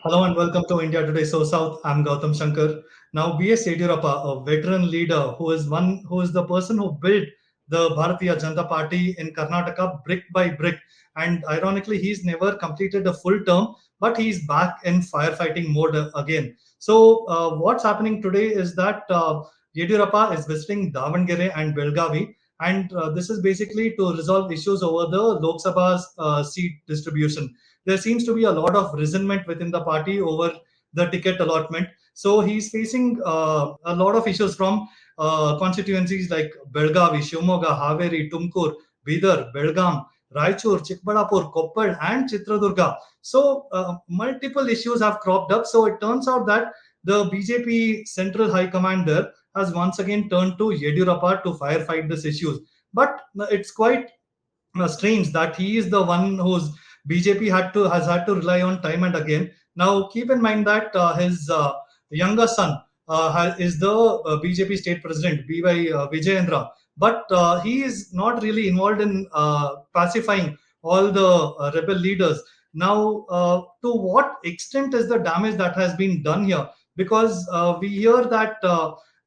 Hello and welcome to India Today SoSouth. I'm Gautam Shankar. Now, B.S. Yediyurappa, a veteran leader who is the person who built the Bharatiya Janata Party in Karnataka brick by brick. And ironically, he's never completed a full term, but he's back in firefighting mode again. So, what's happening today is that Yediyurappa is visiting Davangere and Belgavi, and this is basically to resolve issues over the Lok Sabha's seat distribution. There seems to be a lot of resentment within the party over the ticket allotment. So he's facing a lot of issues from constituencies like Belgavi, Shimoga, Haveri, Tumkur, Bidar, Belgaum, Raichur, Chikballapur, Koppal, and Chitradurga. So multiple issues have cropped up. So it turns out that the BJP Central High Command there has once again turned to Yediyurappa to firefight these issues. But it's quite strange that he is the one whose BJP has had to rely on time and again. Now, keep in mind that his younger son is the BJP state president, BY Vijayendra, but he is not really involved in pacifying all the rebel leaders. Now, to what extent is the damage that has been done here? Because we hear that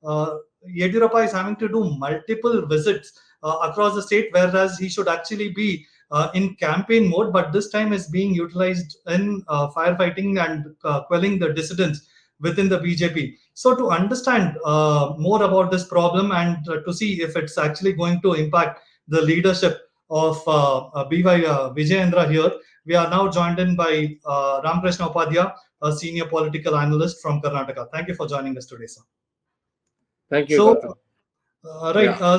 Yediyurappa is having to do multiple visits across the state, whereas he should actually be in campaign mode, but this time is being utilized in firefighting and quelling the dissidents within the BJP. So, to understand more about this problem and to see if it's actually going to impact the leadership of BY Vijayendra here, we are now joined in by Ramkrishna Upadhyaya, a senior political analyst from Karnataka. Thank you for joining us today, sir. Thank you, So, Gautam. right. Yeah.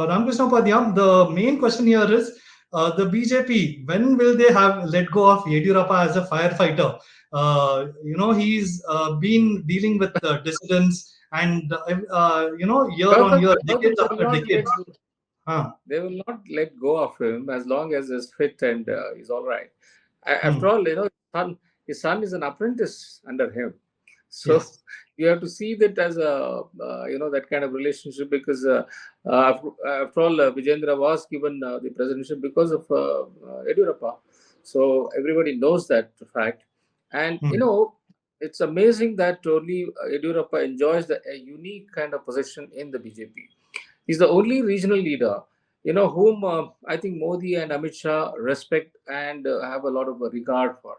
Ramkrishna Upadhyaya, the main question here is the BJP, when will they have let go of Yediyurappa as a firefighter? He's been dealing with dissidents and, year on Gautam, year, Gautam, decades after decades. Huh. they will not let go of him as long as he's fit and he's all right. After Hmm. all, his son is an apprentice under him. So Yes. you have to see that as a, that kind of relationship because after all, Vijayendra was given the presidency because of Yediyurappa. So everybody knows that fact. And, Hmm. it's amazing that only Yediyurappa enjoys a unique kind of position in the BJP. He's the only regional leader, whom I think Modi and Amit Shah respect and have a lot of regard for.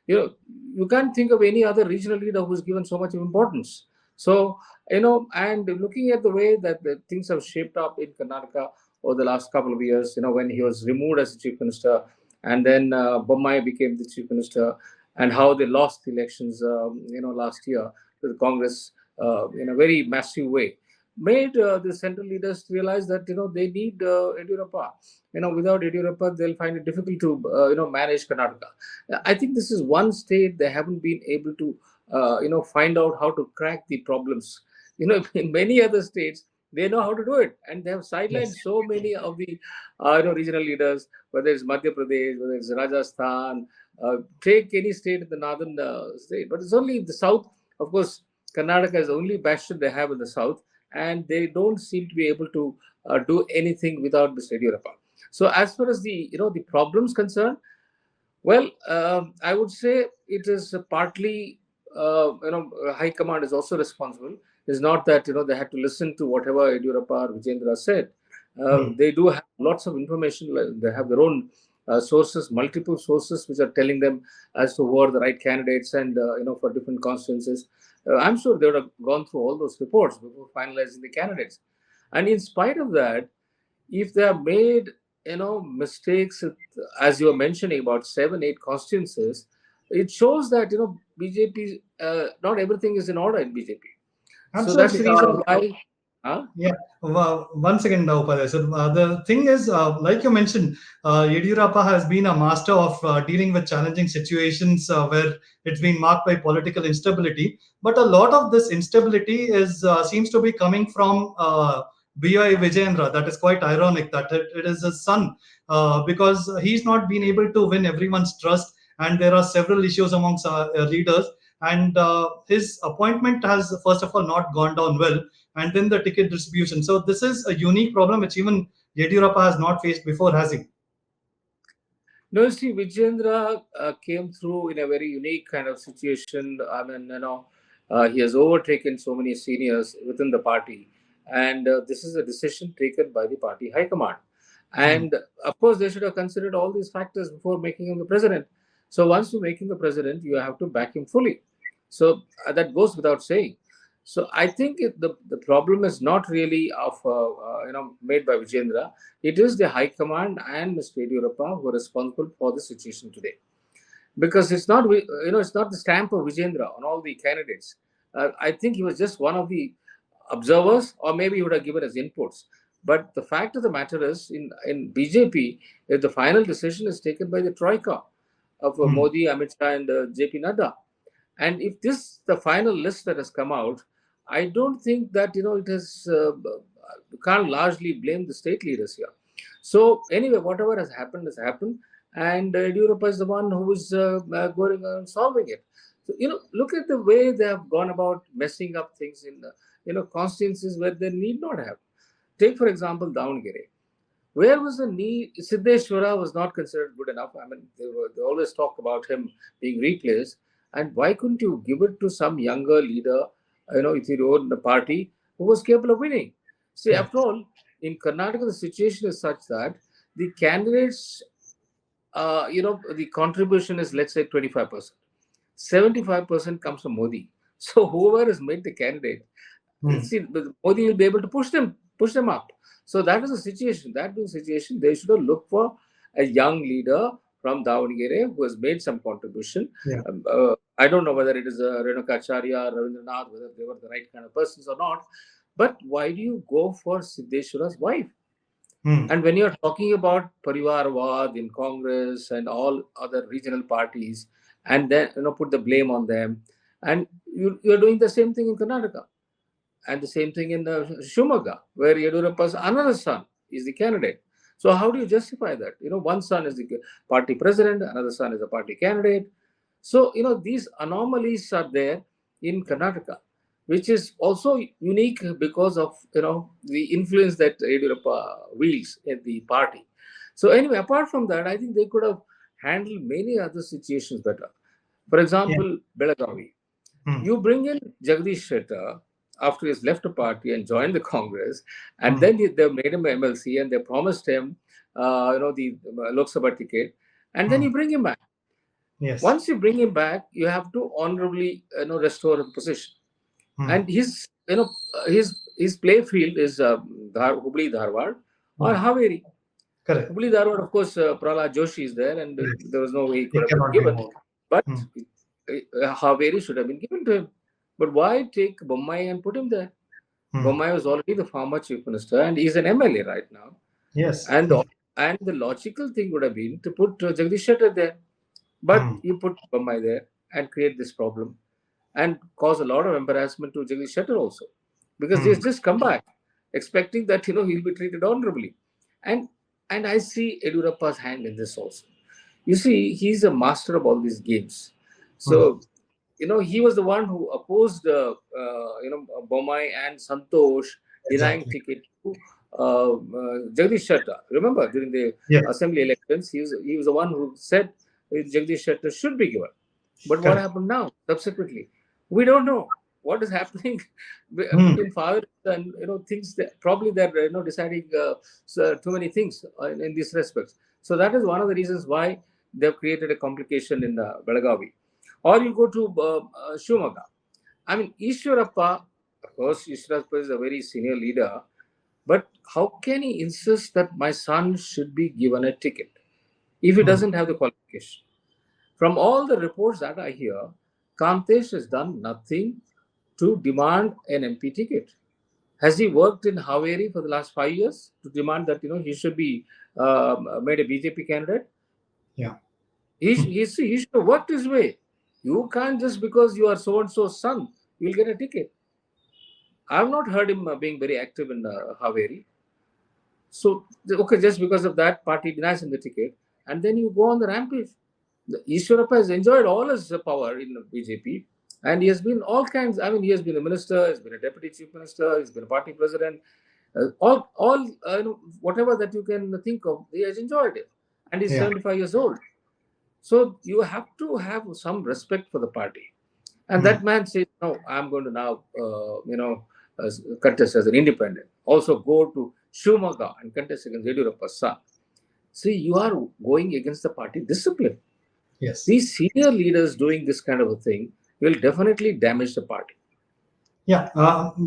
You know, you can't think of any other regional leader who's given so much importance. So, and looking at the way that the things have shaped up in Karnataka over the last couple of years, when he was removed as the chief minister and then Bommai became the chief minister and how they lost the elections, last year to the Congress in a very massive way made the central leaders realize that they need Yediyurappa. Without Yediyurappa, they'll find it difficult to manage Karnataka. I think this is one state they haven't been able to find out how to crack the problems. In many other states they know how to do it, and they have sidelined Yes. so many of the regional leaders, whether it's Madhya Pradesh, whether it's Rajasthan. Take any state in the northern state, but it's only the south. Of course, Karnataka is the only bastion they have in the south, and they don't seem to be able to do anything without this Yediyurappa. So as far as the problems concerned, well, I would say it is partly High Command is also responsible. It's not that they had to listen to whatever Yediyurappa or Vijayendra said. Hmm. They do have lots of information. They have their own sources, multiple sources, which are telling them as to who are the right candidates and for different constituencies. I'm sure they would have gone through all those reports before finalizing the candidates. And in spite of that, if they have made mistakes, as you were mentioning about 7 8 constituencies, it shows that BJP, not everything is in order in BJP. So that's Absolutely. the reason why. Huh? Yeah, one second now, Upadhyay. So the thing is, like you mentioned, Yediyurappa has been a master of dealing with challenging situations where it's been marked by political instability. But a lot of this instability is seems to be coming from B.I. Vijayendra. That is quite ironic that it is his son, because he's not been able to win everyone's trust, and there are several issues amongst leaders. And his appointment has, first of all, not gone down well, and then the ticket distribution. So this is a unique problem which even Yediyurappa has not faced before, has he? No, you see, Vijayendra came through in a very unique kind of situation. I mean, he has overtaken so many seniors within the party, and this is a decision taken by the party high command. Hmm. And of course, they should have considered all these factors before making him the president. So once you make him the president, you have to back him fully. So that goes without saying. So I think the problem is not really of made by Vijayendra. It is the High Command and Mr. Yediyurappa who are responsible for the situation today. Because it's not it's not the stamp of Vijayendra on all the candidates. I think he was just one of the observers, or maybe he would have given his inputs. But the fact of the matter is, in BJP, if the final decision is taken by the troika of Hmm. Modi, Amit Shah, and JP Nadda. And if this the final list that has come out, I don't think that it has can't largely blame the state leaders here. So anyway, whatever has happened, and Europe is the one who is going and solving it. So look at the way they have gone about messing up things in constituencies where they need not have. Take for example Davangere. Where was the need? Siddheshwara was not considered good enough. I mean, they always talk about him being replaced. And why couldn't you give it to some younger leader, if you own the party, who was capable of winning? See, Correct. after all, in Karnataka, the situation is such that the candidates, the contribution is, let's say, 25%. 75% comes from Modi. So whoever has made the candidate, Hmm. see, Modi will be able to push them up. So that is the situation. That being the situation, they should have looked for a young leader from Davangere who has made some contribution. Yeah. I don't know whether it is Renuka Acharya, Ravindranath, whether they were the right kind of persons or not. But why do you go for Siddheshwara's wife? Hmm. And when you're talking about Parivarwad in Congress and all other regional parties, and then put the blame on them, and you're doing the same thing in Karnataka, and the same thing in Shumaga, where Yediyurappa's another son is the candidate. So how do you justify that? One son is the party president, another son is a party candidate. So these anomalies are there in Karnataka, which is also unique because of the influence that Yediyurappa wields in the party. So anyway, apart from that, I think they could have handled many other situations better. For Yeah. example, Belagavi. Hmm. You bring in Jagdish Shettar after he's left the party and joined the Congress, and Hmm. then they made him MLC and they promised him, the Lok Sabha ticket, and then Hmm. you bring him back. Yes. Once you bring him back, you have to honorably, restore the position. Hmm. And his play field is Hubli Dharwad or Hmm. Haveri. Correct. Hubli Dharwad, of course, Prahlad Joshi is there, and Yes. there was no way he could It have been cannot be given. more. But Hmm. Haveri should have been given to him. But why take Bommai and put him there? Hmm. Bommai was already the former chief minister, and he's an MLA right now. Yes. And and the logical thing would have been to put Jagdish Shettar there, but Hmm. you put Bommai there and create this problem and cause a lot of embarrassment to Jagdish Shettar also, because Hmm. he's just come back expecting that he'll be treated honorably, and I see Yediyurappa's hand in this also. You see, he's a master of all these games. Hmm. So he was the one who opposed Bommai and Santosh denying Exactly. ticket to Jagdish Shettar. Remember, during the Yes. assembly elections, he was the one who said Jagdish Shettar should be given. But what Correct. happened now? Subsequently, we don't know what is happening Hmm. between father and things that probably they're deciding too many things in these respects. So that is one of the reasons why they've created a complication in Belagavi. Or you go to Shumaga. I mean, Ishwarappa, of course, Ishwarappa is a very senior leader, but how can he insist that my son should be given a ticket if he Hmm. doesn't have the qualification? From all the reports that I hear, Kamtesh has done nothing to demand an MP ticket. Has he worked in Haveri for the last 5 years to demand that he should be made a BJP candidate? Yeah. He should have worked his way. You can't just because you are so and so's son, you'll get a ticket. I've not heard him being very active in Haveri. So, okay, just because of that, party denies him the ticket, and then you go on the rampage. The Ishwarappa has enjoyed all his power in the BJP, and he has been all kinds. I mean, he has been a minister, he's been a deputy chief minister, he's been a party president, whatever that you can think of, he has enjoyed it. and he's Yeah. 75 years old. So you have to have some respect for the party. And Hmm. that man says, no, I'm going to now, contest as an independent. Also go to Shumaga and contest against Yediyurappa's son. See, you are going against the party discipline. Yes. These senior leaders doing this kind of a thing will definitely damage the party. Yeah,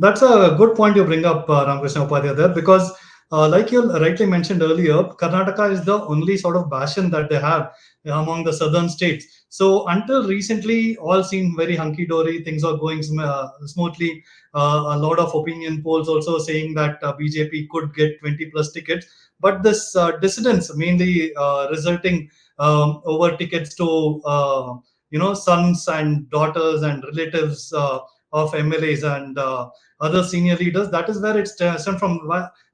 that's a good point you bring up, Ramakrishna Upadhyay, there, because, like you rightly mentioned earlier, Karnataka is the only sort of bastion that they have among the southern states. So until recently, all seemed very hunky dory. Things are going smoothly. A lot of opinion polls also saying that BJP could get 20 plus tickets, but this dissidence mainly resulting over tickets to sons and daughters and relatives. Of MLAs and other senior leaders. That is where it's stemmed from.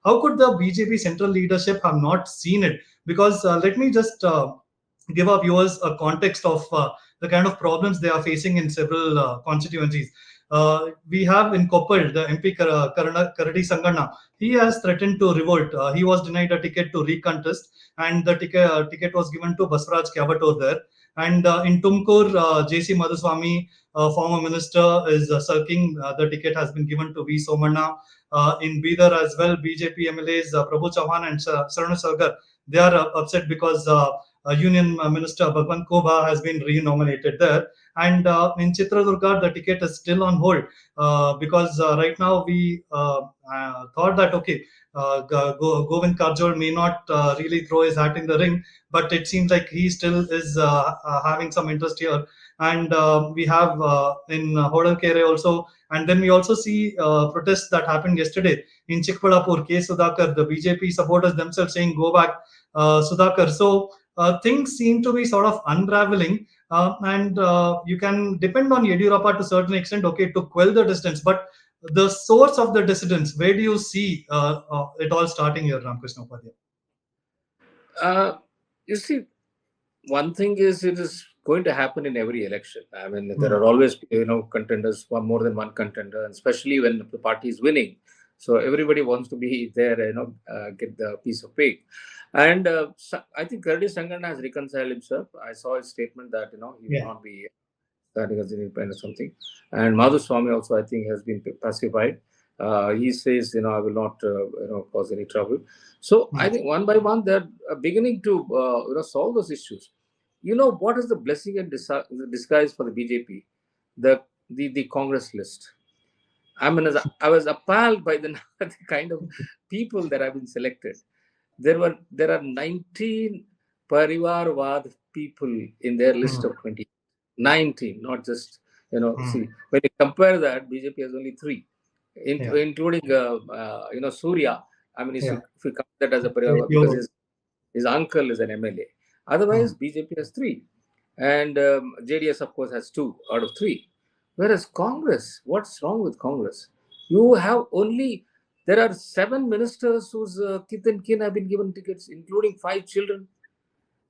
How could the BJP central leadership have not seen it? Because let me just give our viewers a context of the kind of problems they are facing in several constituencies. We have in Koppal, the MP Karadi Sangana. He has threatened to revolt. He was denied a ticket to recontest, and the ticket was given to Basraj Kyavator there. And in Tumkur, JC Madhuswamy, former minister, is sulking. The ticket has been given to V. Somanna. In Bidar as well, BJP MLAs Prabhu Chauhan and Saranu Sargar, they are upset because Union Minister Bhagwan Koba has been renominated there. And in Chitradurga, the ticket is still on hold because right now we thought that, okay, Govind Karjol may not really throw his hat in the ring, but it seems like he still is having some interest here. And we have in Hodalkere also, and then we also see protests that happened yesterday in Chikbalapur. K. Sudhakar, the BJP supporters themselves saying, "Go back, Sudhakar." So things seem to be sort of unraveling, and you can depend on Yediyurappa to a certain extent, okay, to quell the distance. But the source of the dissidence, where do you see it all starting here, Ramakrishna Upadhyay? Uh, you see, one thing is it is going to happen in every election. I mean, there Hmm. are always contenders, more than one contender, and especially when the party is winning. So everybody wants to be there, get the piece of cake. And I think Kardi Sangan has reconciled himself. I saw his statement that he will Yeah. not be starting as independent or something. And Madhu Swami also, I think, has been pacified. He says, I will not, cause any trouble. So Hmm. I think one by one they're beginning to, solve those issues. You know what is the blessing and disguise for the BJP? The Congress list. I mean, I was appalled by the, the kind of people that have been selected. There are 19 Parivarwad people in their list Hmm. of 20. 19, not just Hmm. see when you compare that, BJP has only three, Yeah. including Surya. I mean, Yeah. if you count that as a Parivarwad, because You. his uncle is an MLA. Hmm. Otherwise, BJP has three, and JDS of course has two out of three. Whereas Congress, what's wrong with Congress? You have only there are seven ministers whose kith and kin have been given tickets, including five children.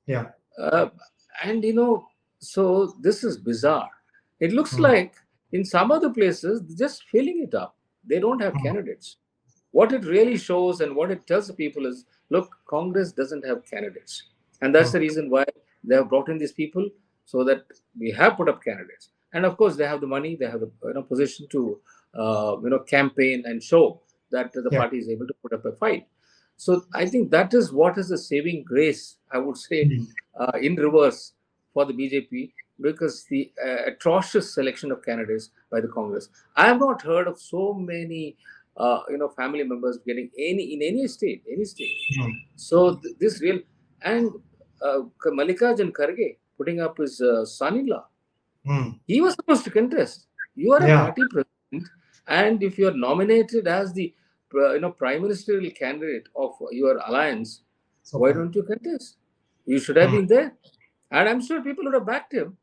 Yeah. Uh, and so this is bizarre. It looks Hmm. like in some other places, they're just filling it up. They don't have Hmm. candidates. What it really shows and what it tells the people is look, Congress doesn't have candidates. And that's Hmm. the reason why they have brought in these people so that we have put up candidates. And of course, they have the money, they have the position to campaign and show that the Yeah. party is able to put up a fight. So I think that is what is the saving grace, I would say, Hmm. in reverse for the BJP, because the atrocious selection of candidates by the Congress. I have not heard of so many, family members getting any in any state. Hmm. So this real and Mallikarjun Kharge putting up his son-in-law. Hmm. He was supposed to contest. You are a Yeah. party president, and if you are nominated as the prime ministerial candidate of your alliance, So why fine. don't you contest? You should have Hmm. been there, and I'm sure people would have backed him.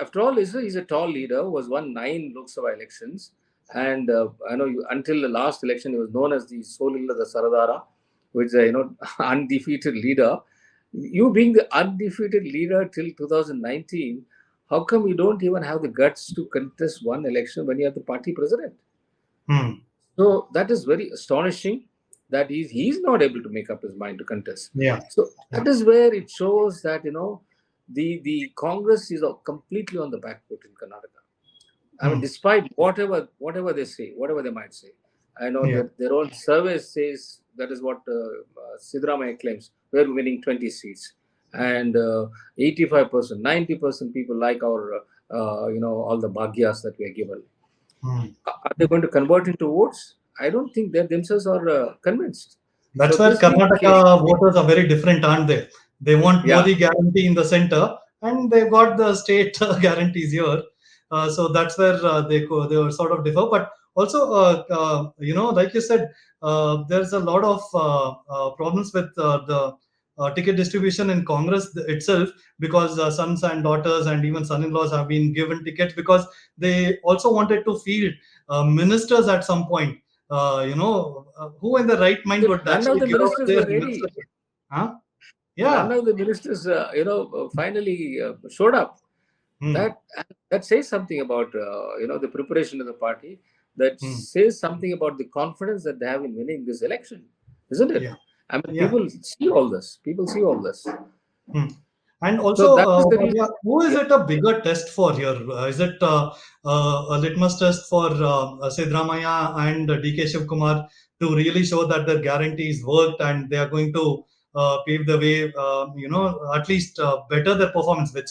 After all, he's a tall leader who has won 9 Lok Sabha elections, and I know until the last election, he was known as the Solilla the Saradara, which is a undefeated leader. You being the undefeated leader till 2019, how come you don't even have the guts to contest one election when you are the party president? Hmm. So that is very astonishing. that he's not able to make up his mind to contest. Yeah. So Yeah. that is where it shows that the Congress is completely on the back foot in Karnataka. I mean, despite whatever they say, whatever they might say, I know Yeah. that their own survey says that is what Sidramaya claims. We're winning 20 seats, and 85%, 90% people like our all the bhagyas that we are given. Are they going to convert into votes? I don't think they themselves are convinced. So That's where this being the case, Karnataka voters are very different, aren't they? They want yeah, Modi guarantee in the center, and they've got the state guarantees here. So that's where they were sort of differ. But also, like you said, there's a lot of problems with the ticket distribution in Congress itself, because sons and daughters and even son-in-laws have been given tickets because they also wanted to field ministers at some point. Who in the right mind would none of actually the give out ministers their were ready. ministership? Huh? None Yeah. of the ministers, finally showed up. Hmm. That that says something about the preparation of the party. That Hmm. says something about the confidence that they have in winning this election, isn't it? Yeah. I mean, Yeah. people see all this. People see all this. Hmm. And So also, that is the reason. Upadhyaya, who is Yeah. it a bigger test for here? Is it a litmus test for Sidramaya and DK Shivkumar to really show that their guarantees worked and they are going to pave the way, at least better their performance, which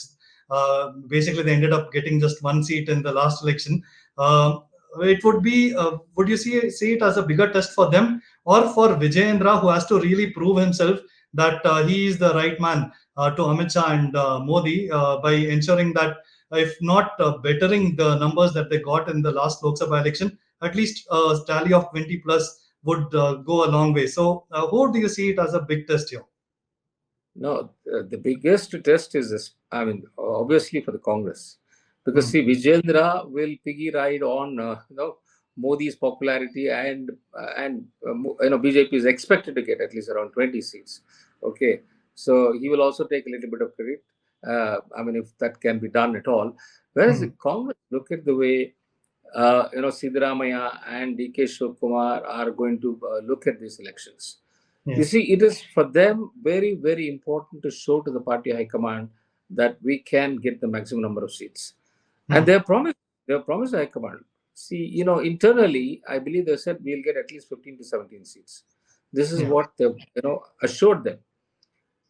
basically they ended up getting just one seat in the last election. It would be, would you see it as a bigger test for them or for Vijayendra, who has to really prove himself that he is the right man to Amit Shah and Modi by ensuring that if not bettering the numbers that they got in the last Lok Sabha election, at least a tally of 20 plus would go a long way. So, who do you see it as a big test here? No, the biggest test is this. I mean, obviously for the Congress, because Hmm. see, Vijayendra will piggy ride on Modi's popularity, and BJP is expected to get at least around 20 seats. Okay, so he will also take a little bit of credit. I mean, if that can be done at all. Whereas the Hmm. Congress, look at the way Siddaramaya and DK Shivakumar are going to look at these elections. You Yes. see, it is for them very, very important to show to the party high command that we can get the maximum number of seats. And Hmm. they have promised high command. See, internally, I believe they said we'll get at least 15 to 17 seats. This is Yeah. what they assured them.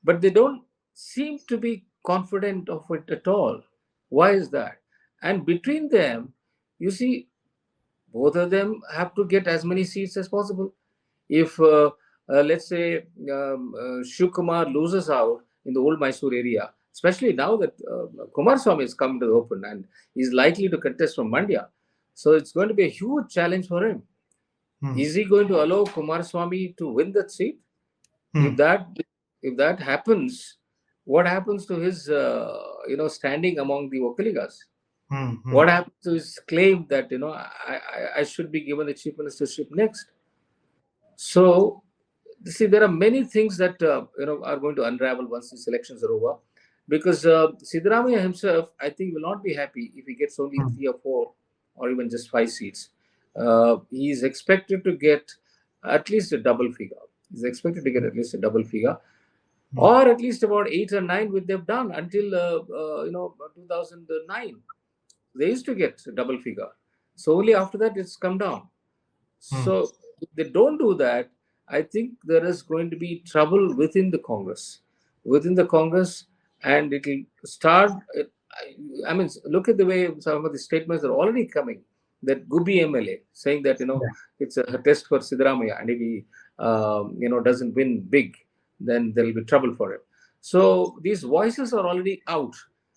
But they don't seem to be confident of it at all. Why is that? And between them, you see, both of them have to get as many seats as possible. If let's say Shivkumar loses out in the old Mysore area, especially now that Kumar Swamy has come to the open and is likely to contest from Mandya, so it's going to be a huge challenge for him. Hmm. Is he going to allow Kumar Swamy to win that seat? Hmm. If that happens, what happens to his standing among the Wakaligas? Hmm. Hmm. What happens to his claim that I should be given the chief ministership next? So, see, there are many things that are going to unravel once these elections are over, because Siddaramaiah himself, I think, will not be happy if he gets only Hmm. 3 or 4 or even just 5 seats. He is expected to get at least a double figure. He's expected to get at least a double figure, Hmm. or at least about 8 or 9, which they've done until 2009. They used to get a double figure. So only after that it's come down. Hmm. So if they don't do that, I think there is going to be trouble within the Congress, and it will start. I mean, look at the way some of the statements are already coming. That Gubi MLA saying that Yeah. it's a test for Siddaramaiah, and if he doesn't win big, then there will be trouble for him. So these voices are already out,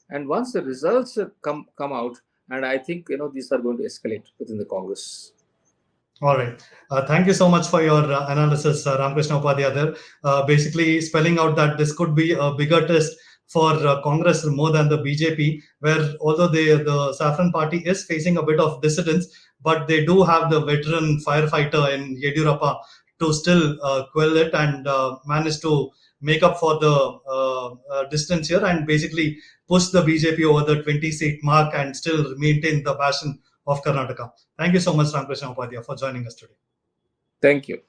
and once the results come out, and I think these are going to escalate within the Congress. All right. Thank you so much for your analysis, Ramakrishna Upadhyaya there. Basically, spelling out that this could be a bigger test for Congress more than the BJP, where although the Saffron Party is facing a bit of dissidence, but they do have the veteran firefighter in Yediyurappa to still quell it and manage to make up for the distance here and basically push the BJP over the 20 seat mark and still maintain the passion of Karnataka. Thank you so much, Ramakrishna Upadhyaya, for joining us today. Thank you.